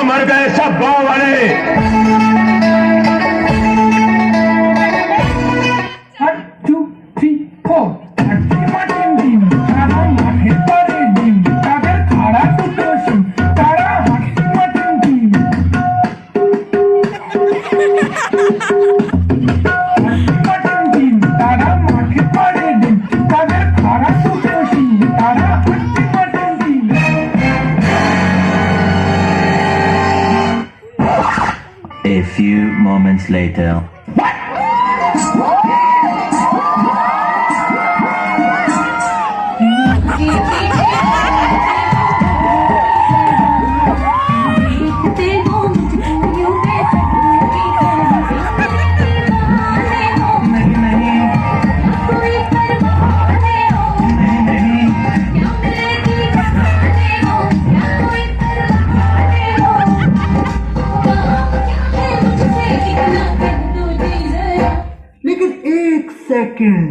मर गए सब गांव वाले। A few moments later. Second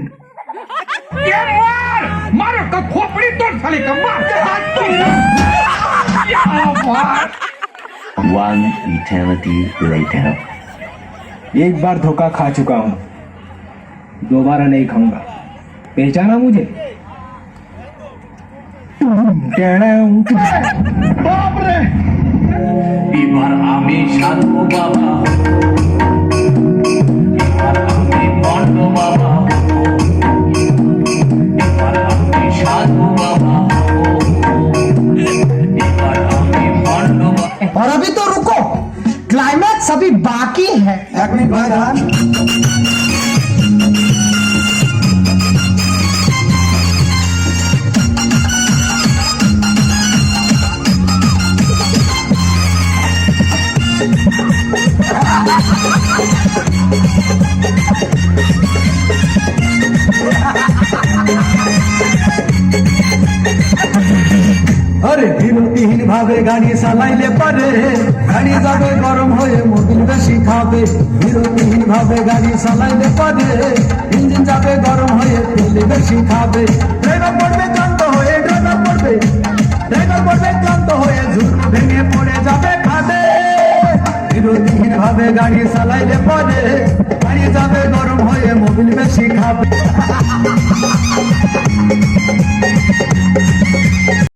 मारो तो खोपड़ी तोड़ साले का मार के हाथ One eternity later. एक बार धोखा खा चुका हूँ, दोबारा नहीं खाऊंगा। पहचाना मुझे? बाप रे এবার আমি সাধু বাবা, এবার আমি মন্ড বাবা, এবার আমি সাধু বাবা, এবার আমি মন্ড বাবা। और अभी तो रुको, क्लाइमैक्स अभी बाकी है। एक मिनट भाईजान, আরে বিরতিহীন ভাবে গাড়ি চালাইলে পারে, গাড়ি যাবে গরম হয়ে মোবিল বেশি খাবে। বিরতিহীন ভাবে গাড়ি চালাইলে পারে, ইঞ্জিন যাবে গরম হয়ে তেল বেশি খাবে। ড্রাইভার পড়বে ক্লান্ত হয়ে, ড্রাইভার পড়বে ক্লান্ত হয়ে ঝুল ভেঙে পড়ে যাবে খাদে। বিরতিহীন ভাবে গাড়ি চালাইলে পারে, গাড়ি যাবে গরম হয়ে মোবিল বেশি খাবে।